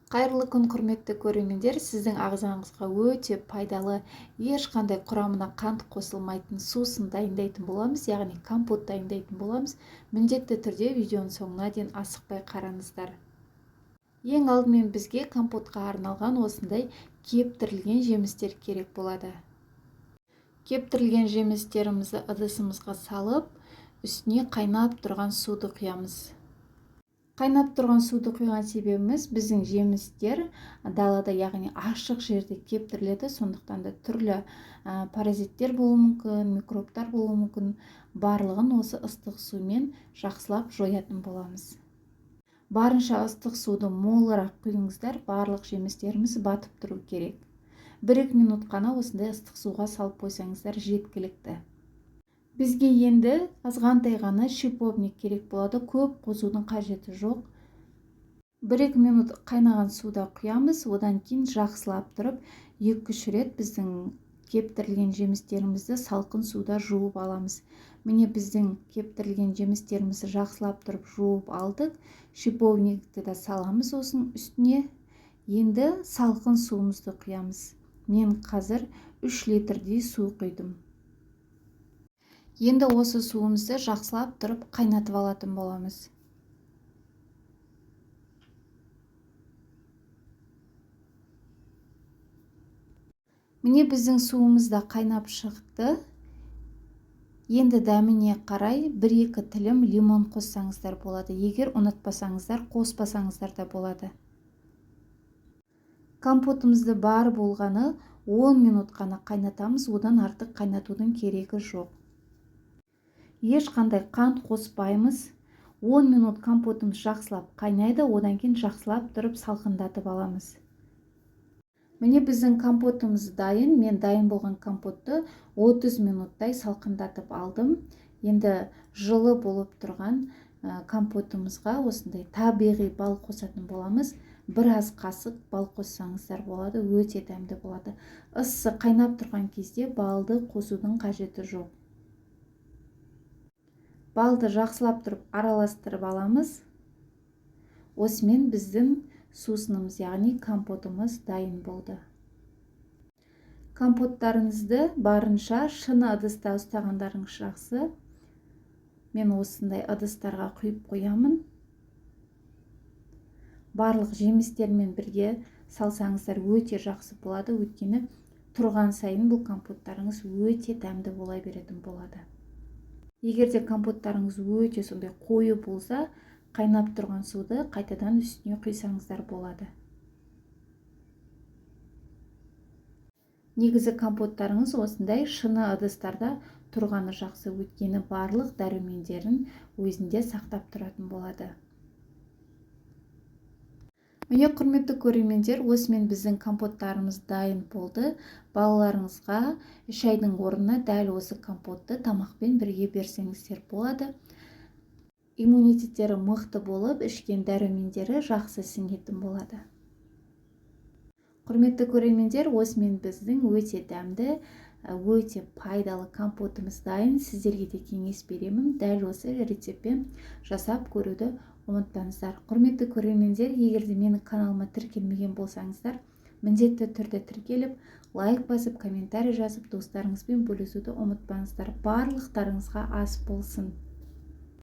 Қайырлы күн, құрметті көрермендер. Сіздің ағзаңызға өте пайдалы, ешқандай құрамына қант қосылмайтын сусын дайындайтын боламыз, яғни компот дайындайтын боламыз. Міндетті түрде видеоның соңына дейін асықпай қараңыздар. Ең алдымен бізге компотқа арналған осындай кептірілген жемістер керек болады. Кептірілген жемістерімізді ыдысымызға салып, үстіне қайнап тұрған суды құямыз. Қайнап тұрған суды құйған себебіміз біздің жемістер далада, яғни ашық жерде кептіріледі, сондықтан да түрлі паразиттер болуы мүмкін, микробтар болуы мүмкін. Барлығын осы ыстық сумен жақсылап жоятын боламыз. Барынша ыстық суды молырақ құйыңыздар, барлық жемістеріміз батып тұру керек. 1-2 минут қана осындай ыстық суға салып қойсаңыздар жеткілікті. Бізге енді азғантай ғана шиповник керек болады, көп қосудың қажеті жоқ. 1-2 минут қайнаған суда құямыз, одан кейін жақсылап тұрып 2-3 рет біздің кептірілген жемістерімізді салқын суда жуып аламыз. Міне біздің кептірілген жемістерімізді жақсылап тұрып жуып алдық. Шиповникті де саламыз осының үстіне. Енді салқын суымызды құямыз. Мен қазір 3 литрдей су құйдым. Енді осы суымызды жақсылап тұрып қайнатып алатын боламыз. Міне біздің суымыз да қайнап шықты. Енді дәміне қарай 1-2 тілім лимон қоссаңыздар болады. Егер ұнатпасаңыздар, қоспасаңыздар да болады. Компотымызды бар болғаны 10 минут қана қайнатамыз, одан артық қайнатудың керегі жоқ. Ешқандай қант қоспаймыз. 10 минут компотымыз жақсылап қайнайды, одан кейін жақсылап тұрып салқындатып аламыз. Міне біздің компотымыз дайын. Мен дайын болған компотты 30 минуттай салқындатып алдым. Енді жылы болып тұрған компотымызға осындай табиғи бал қосатын боламыз. Біраз қасық бал қоссаңыздар болады, өте дәмді болады. Ысы қайнап тұрған кезде балды қосудың қажеті жоқ. Балды жақсылап тұрып араластырып аламыз. Осымен біздің сусынымыз, яғни компотымыз дайын болды. Компоттарыңызды барынша шыны ыдыста ұстағандарыңыз жақсы. Мен осындай ыдыстарға құйып қоямын. Барлық жемістермен бірге салсаңыздар өте жақсы болады, өйткені тұрған сайын бұл компоттарыңыз өте дәмді бола беретін болады. Егер де компоттарыңыз өте сондай қою болса, қайнап тұрған суды қайтадан үстіне құйсаңыздар болады. Негізі компоттарыңыз осындай шыны ыдыстарда тұрғаны жақсы, өйткені барлық дәрумендерін өзінде сақтап тұратын болады. Міне құрметті көрермендер, осымен біздің компоттарымыз дайын болды. Балаларыңызға шайдың орнына дәл осы компотты тамақпен бірге берсеңіздер болады. Иммунитеттері мықты болып, ішкен дәрумендері жақсы сіңетін болады. Құрметті көрермендер, осымен біздің өте дәмді, өте пайдалы компотымыз дайын. Сіздерге де кеңес беремін, дәл осы рецептпен жасап көруді ұмытпаңыздар. Құрметті көрермендер, егер де менің каналыма тіркелмеген болсаңыздар, міндетті түрде тіркеліп, лайк басып, комментарий жазып, достарыңызбен бөлісуді ұмытпаңыздар. Барлықтарыңызға ас болсын.